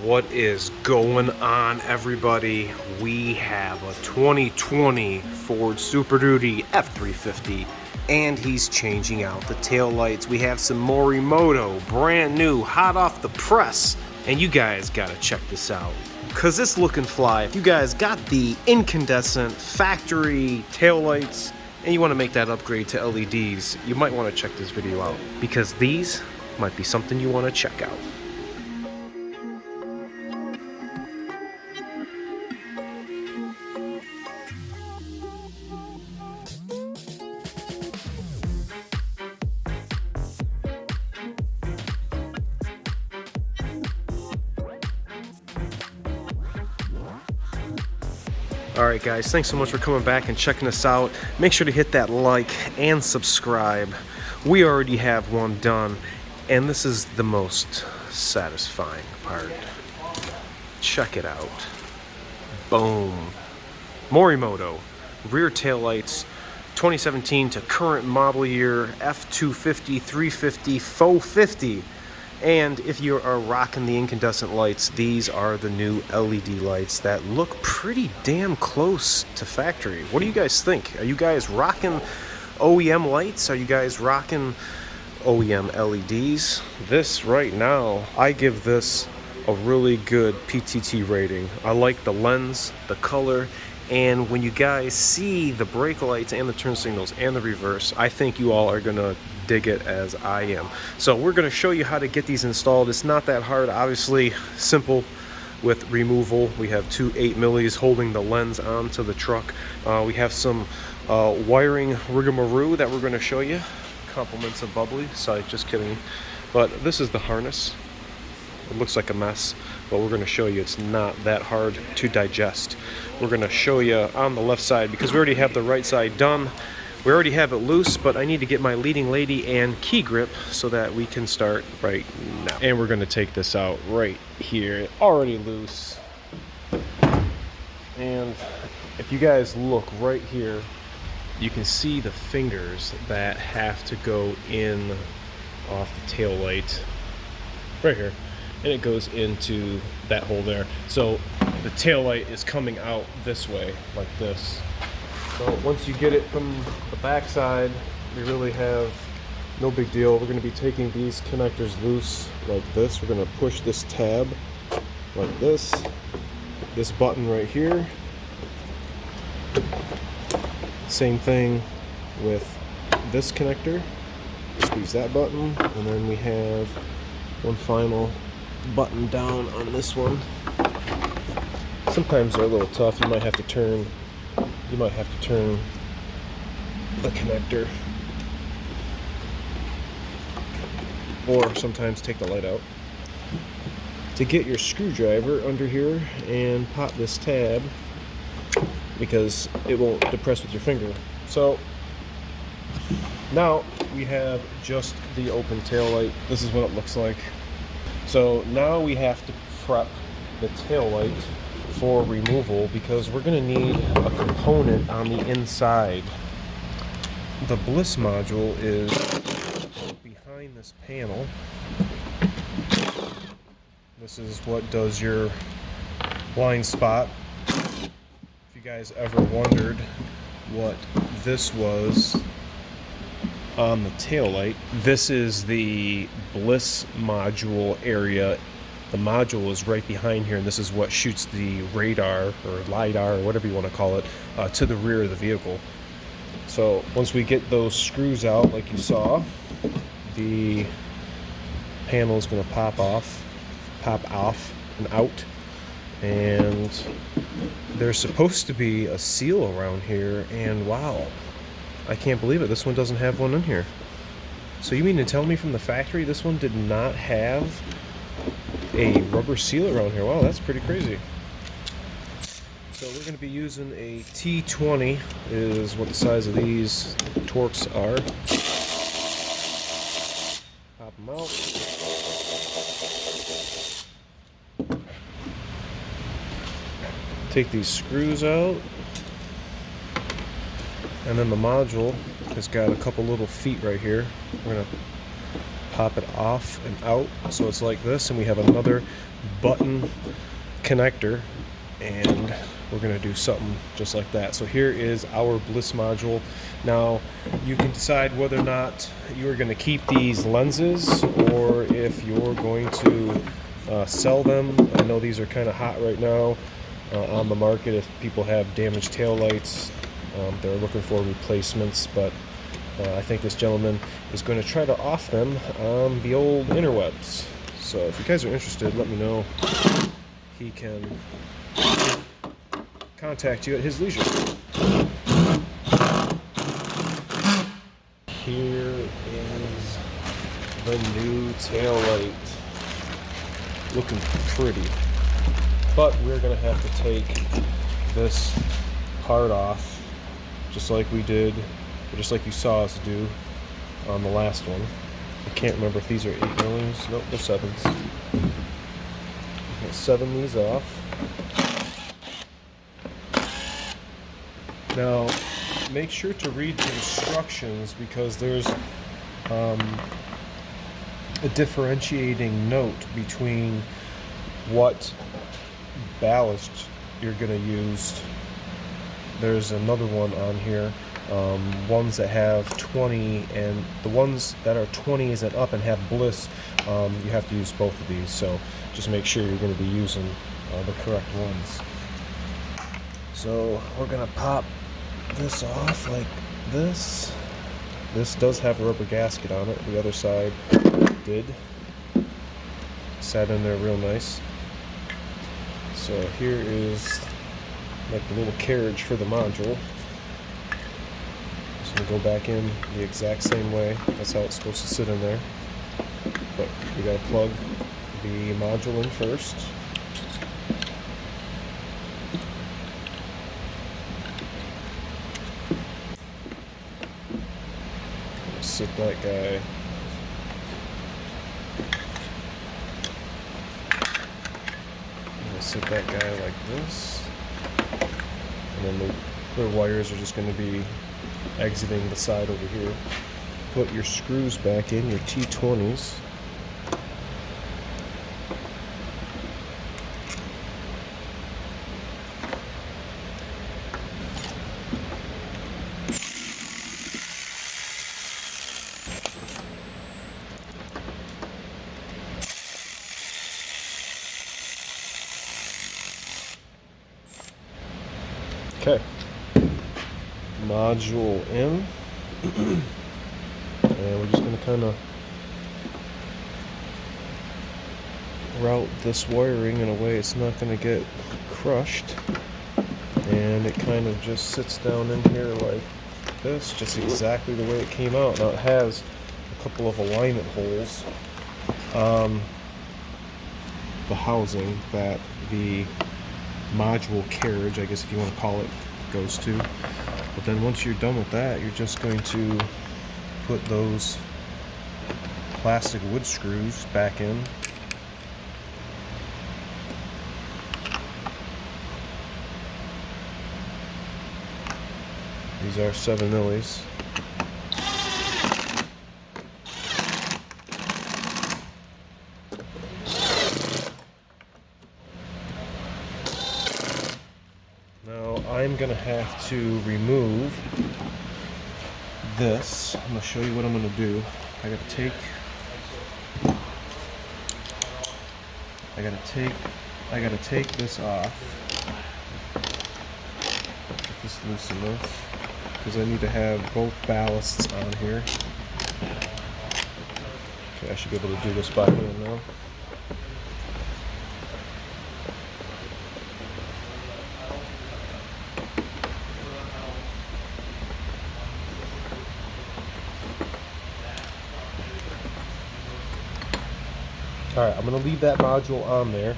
What is going on, everybody? We have a 2020 Ford Super Duty F350 and he's changing out the tail lights. We have some Morimoto, brand new, hot off the press, and you guys gotta check this out because it's looking fly. If you guys got the incandescent factory tail lights and you want to make that upgrade to LEDs, you might want to check this video out because these might be something you want to check out. Alright guys, thanks so much for coming back and checking us out. Make sure to hit that like and subscribe. We already have one done, and this is the most satisfying part. Check it out. Boom. Morimoto, rear tail lights, 2017 to current model year, F250 350 F450. And if you are rocking the incandescent lights, these are the new LED lights that look pretty damn close to factory. What do you guys think? Are you guys rocking OEM lights? Are you guys rocking OEM LEDs? This right now, I give this a really good PTT rating. I like the lens, the color, and when you guys see the brake lights and the turn signals and the reverse, I think you all are gonna dig it as I am. So we're going to show you how to get these installed. It's not that hard, obviously simple with removal. We have two 8 millis holding the lens onto the truck. We have some wiring rigmarole that we're going to show you. Compliments of Bubbly, sorry, just kidding. But this is the harness. It looks like a mess, but we're going to show you it's not that hard to digest. We're going to show you on the left side because we already have the right side done. We already have it loose, but I need to get my leading lady and key grip so that we can start right now. And we're gonna take this out right here, already loose. And if you guys look right here, you can see the fingers that have to go in off the tail light right here. And it goes into that hole there. So the tail light is coming out this way, like this. So once you get it from the back side, we really have no big deal. We're going to be taking these connectors loose like this. We're going to push this tab like this button right here. Same thing with this connector. Squeeze that button, and then we have one final button down on this one. Sometimes they're a little tough. You might have to turn the connector, or sometimes take the light out. To get your screwdriver under here and pop this tab because it won't depress with your finger. So now we have just the open tail light. This is what it looks like. So now we have to prep the tail light for removal because we're going to need a component on the inside. The Bliss module is behind this panel. This is what does your blind spot. If you guys ever wondered what this was on the tail light, this is the Bliss module area. The module is right behind here, and this is what shoots the radar or LiDAR or whatever you want to call it to the rear of the vehicle. So once we get those screws out like you saw, the panel is going to pop off and out, and there's supposed to be a seal around here, and wow, I can't believe it, this one doesn't have one in here. So you mean to tell me from the factory this one did not have a rubber seal around here? Wow, that's pretty crazy. So we're going to be using a T20 is what the size of these Torx are. Pop them out. Take these screws out. And then the module has got a couple little feet right here. We're going to pop it off and out, so it's like this, and we have another button connector, and we're going to do something just like that. So here is our Bliss module. Now you can decide whether or not you're going to keep these lenses or if you're going to sell them. I know these are kind of hot right now on the market. If people have damaged taillights, they're looking for replacements, but I think this gentleman is going to try to off them on the old interwebs. So if you guys are interested, let me know. He can contact you at his leisure. Here is the new taillight. Looking pretty. But we're going to have to take this part off, just like we did, or just like you saw us do on the last one. I can't remember if these are 8 millimeters. Nope, they're 7s. Let's 7 these off. Now, make sure to read the instructions, because there's a differentiating note between what ballast you're going to use. There's another one on here, ones that have 20, and the ones that are 20s and up and have Bliss, you have to use both of these, so just make sure you're going to be using the correct ones. So we're going to pop this off like this. This does have a rubber gasket on it. The other side did. Sat in there real nice. So here is like the little carriage for the module. Just gonna go back in the exact same way. That's how it's supposed to sit in there. But we gotta plug the module in first. Sit that guy. Sit that guy like this, and then the wires are just going to be exiting the side over here. Put your screws back in, your T20s. Okay, module in, and we're just going to kind of route this wiring in a way it's not going to get crushed, and it kind of just sits down in here like this, just exactly the way it came out. Now it has a couple of alignment holes, the housing that the module carriage, I guess if you want to call it, goes to. But then once you're done with that, you're just going to put those plastic wood screws back in. These are 7 millis. I'm going to have to remove this. I'm going to show you what I'm going to do. I got to take this off. Get this loose enough, because I need to have both ballasts on here. Okay, I should be able to do this by hand now. Alright, I'm going to leave that module on there,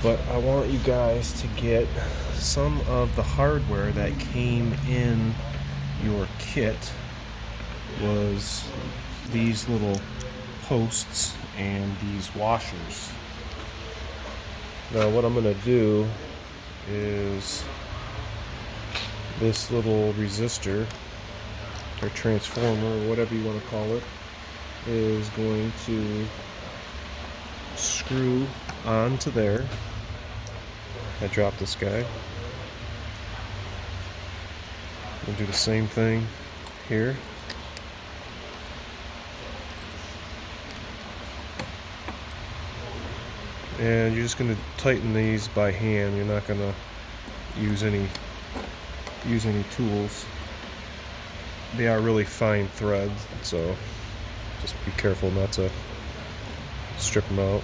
but I want you guys to get some of the hardware that came in your kit. Was these little posts and these washers. Now what I'm going to do is this little resistor or transformer or whatever you want to call it. is going to screw onto there. I dropped this guy. We'll do the same thing here. And you're just going to tighten these by hand. You're not going to use any tools. They are really fine threads, so just be careful not to strip them out.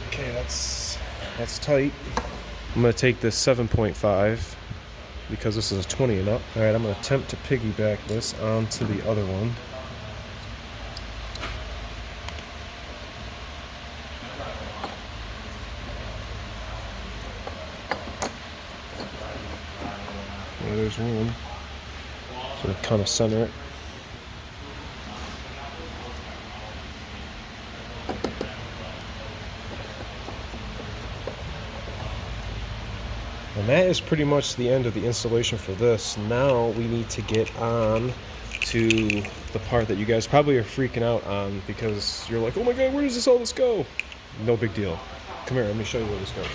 Okay, that's tight. I'm going to take this 7.5 because this is a 20 and up. Alright, I'm going to attempt to piggyback this onto the other one. There's one. So kind of center it. And that is pretty much the end of the installation for this. Now we need to get on to the part that you guys probably are freaking out on because you're like, oh my god, where does all this go? No big deal. Come here, let me show you where this goes.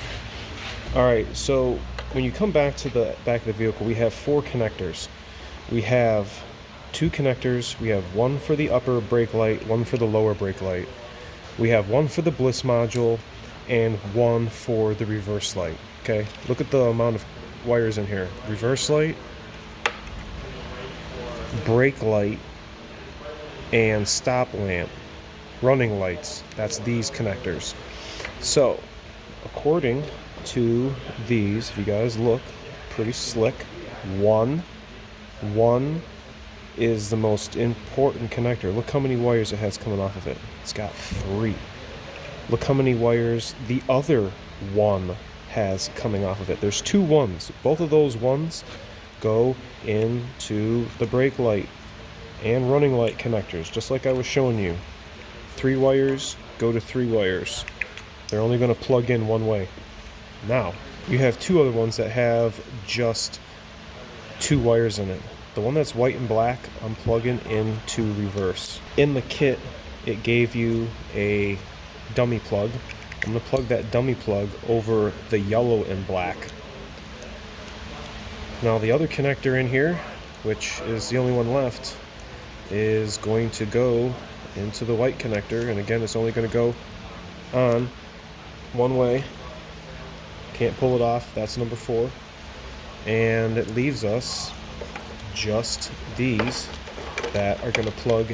Alright, so when you come back to the back of the vehicle, we have 4 connectors. We have 2 connectors. We have one for the upper brake light, one for the lower brake light. We have one for the Bliss module and one for the reverse light. Okay, look at the amount of wires in here. Reverse light, brake light, and stop lamp. Running lights. That's these connectors. So, according to these, if you guys look, pretty slick. One is the most important connector. Look how many wires it has coming off of it. It's got 3. Look how many wires the other one has coming off of it. There's 2 ones. Both of those ones go into the brake light and running light connectors, just like I was showing you. 3 wires go to 3 wires. They're only going to plug in one way. Now, you have 2 other ones that have just 2 wires in it. The one that's white and black, I'm plugging into reverse. In the kit, it gave you a dummy plug. I'm going to plug that dummy plug over the yellow and black. Now the other connector in here, which is the only one left, is going to go into the white connector. And again, it's only going to go on one way. Can't pull it off. That's number 4. And it leaves us just these that are going to plug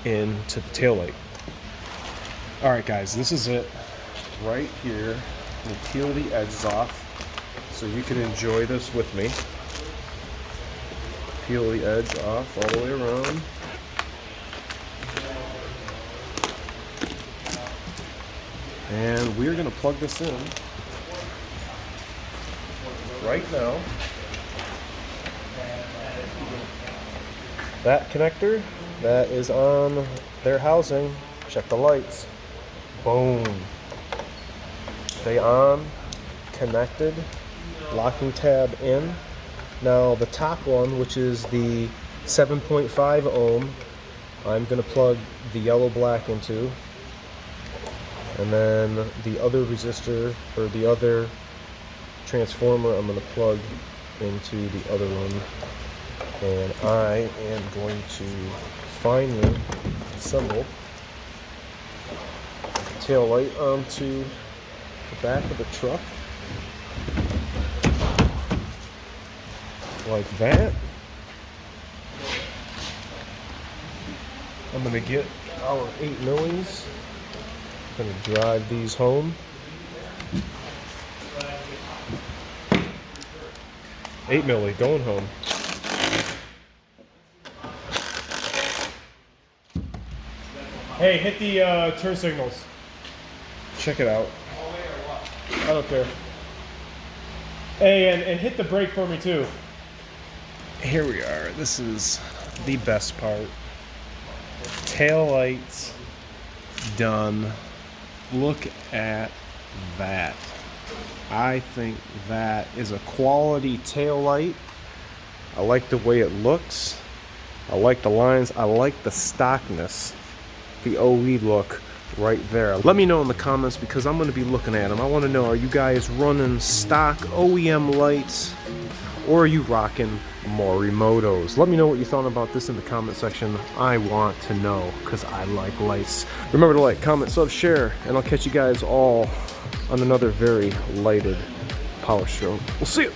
into the taillight. Alright guys, this is it right here. I'm going to peel the edges off so you can enjoy this with me. Peel the edge off all the way around. And we're going to plug this in right now. That connector that is on their housing, check the lights. Boom. They on, connected, locking tab in. Now the top one, which is the 7.5 ohm, I'm going to plug the yellow black into. And then the other resistor, or the other transformer, I'm going to plug into the other one. And I am going to finally assemble the tail light onto the back of the truck. Like that. I'm going to get our 8 millis. I'm going to drive these home. 8 milli going home. Hey, hit the turn signals. Check it out. I don't care. Hey, and hit the brake for me too. Here we are. This is the best part. Tail lights done. Look at that. I think that is a quality tail light. I like the way it looks. I like the lines. I like the stockness, the OE look right there. Let me know in the comments because I'm going to be looking at them. I want to know, are you guys running stock OEM lights or are you rocking Morimotos? Let me know what you thought about this in the comment section. I want to know because I like lights. Remember to like, comment, sub, share, and I'll catch you guys all on another very lighted power stroke. We'll see you.